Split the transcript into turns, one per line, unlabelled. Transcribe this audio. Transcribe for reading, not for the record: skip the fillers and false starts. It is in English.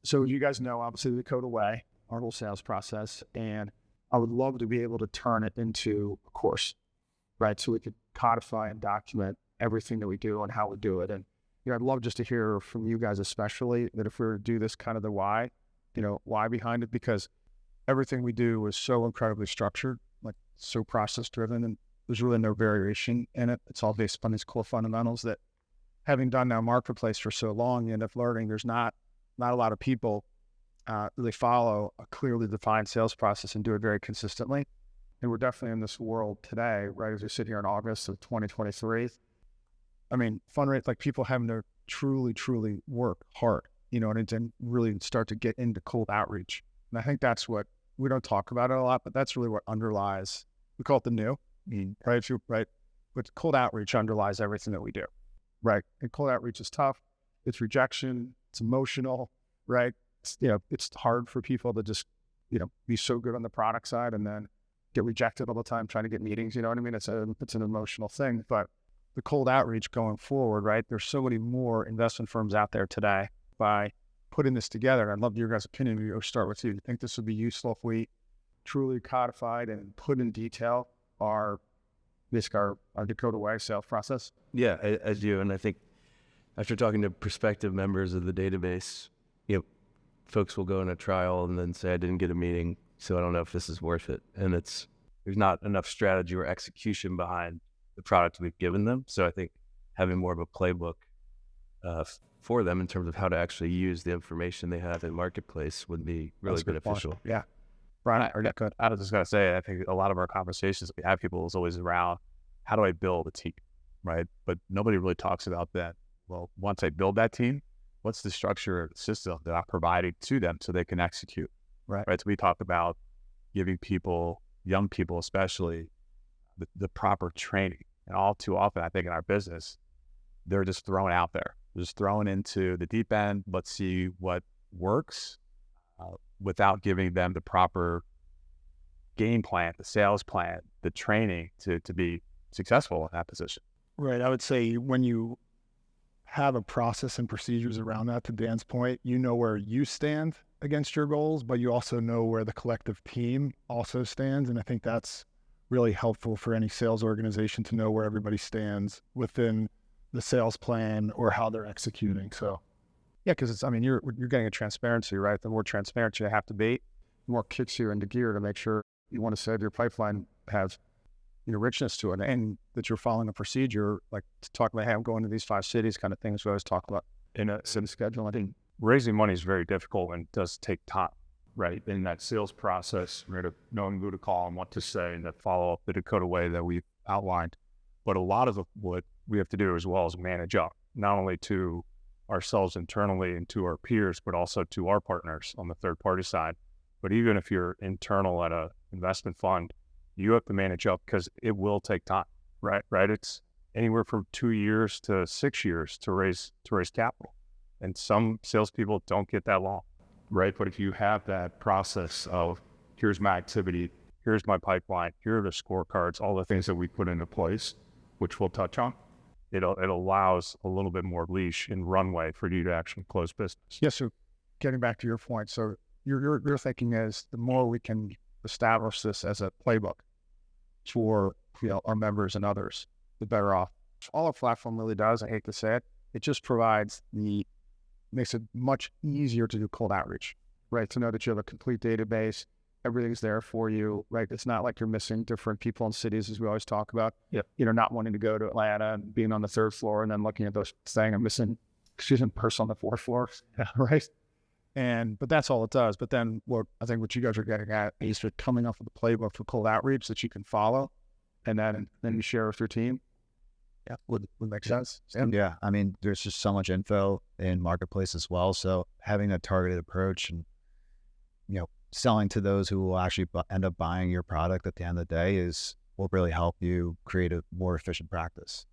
So you guys know, obviously, the Dakota Way, our whole sales process, and I would love to be able to turn it into a course, right? So we could codify and document everything that we do and how we do it. And, I'd love just to hear from you guys, especially that if we were to do this, kind of the why, why behind it, because everything we do is so incredibly structured, like so process driven, and there's really no variation in it. It's all based upon these core fundamentals that, having done now marketplace for so long, you end up learning there's not a lot of people really follow a clearly defined sales process and do it very consistently. And we're definitely in this world today, right? As we sit here in August of 2023, I mean, fundraise, like people having to truly work hard, and then really start to get into cold outreach. And I think that's what, we don't talk about it a lot, but that's really what underlies, we call it the new, right? Right? But cold outreach underlies everything that we do, right? And cold outreach is tough. It's rejection. It's emotional, right? It's hard for people to just, be so good on the product side and then get rejected all the time trying to get meetings. You know what I mean? It's an emotional thing. But the cold outreach going forward, right? There's so many more investment firms out there today. By putting this together, I'd love your guys' opinion. We'll start with you. Do you think this would be useful if we truly codified and put in detail our Dakota Way sales process?
Yeah, I do. And I think after talking to prospective members of the database, folks will go in a trial and then say, I didn't get a meeting, so I don't know if this is worth it. And there's not enough strategy or execution behind the product we've given them. So I think having more of a playbook for them in terms of how to actually use the information they have in marketplace would be really beneficial.
Yeah. Brian,
I was just going to say, I think a lot of our conversations that we have people is always around, how do I build a team, right? But nobody really talks about that. Well, once I build that team, what's the structure or the system that I'm providing to them so they can execute, right? So we talk about giving people, young people especially, the proper training. And all too often, I think in our business, they're just thrown out there. They're just thrown into the deep end. Let's see what works without giving them the proper game plan, the sales plan, the training to be successful in that position.
Right. I would say when you have a process and procedures around that, to Dan's point, where you stand against your goals, but you also know where the collective team also stands. And I think that's really helpful for any sales organization to know where everybody stands within the sales plan or how they're executing. So,
yeah, because you're getting a transparency, right? The more transparent you have to be, the more kicks you into gear to make sure you want to say your pipeline has, richness to it, and that you're following a procedure, like to talk about, hey, I'm going to these 5 cities kind of things we always talk about in a schedule. I think
raising money is very difficult and does take time, right? In that sales process, right, of knowing who to call and what to say, and that follow up the Dakota Way that we've outlined. But a lot of what we have to do as well is manage up, not only to ourselves internally and to our peers, but also to our partners on the third party side. But even if you're internal at a investment fund, you have to manage up because it will take time, right? It's anywhere from 2 years to 6 years to raise capital. And some salespeople don't get that long, right? But if you have that process of, here's my activity, here's my pipeline, here are the scorecards, all the things that we put into place, which we'll touch on, it allows a little bit more leash and runway for you to actually close business.
Yeah, so getting back to your point, so your thinking is the more we can establish this as a playbook for our members and others, the better off. All our platform really does, I hate to say it, it just makes it much easier to do cold outreach, right? To know that you have a complete database, everything's there for you, right? It's not like you're missing different people in cities, as we always talk about.
Yep.
Not wanting to go to Atlanta and being on the 3rd floor and then looking at those saying I'm missing, person on the 4th floor, right? But that's all it does. But then what you guys are getting at is you're coming up with a playbook for cold outreach that you can follow, and then you share with your team. Yeah, would make sense.
Yeah, there's just so much info in marketplace as well. So having a targeted approach and selling to those who will actually end up buying your product at the end of the day will really help you create a more efficient practice.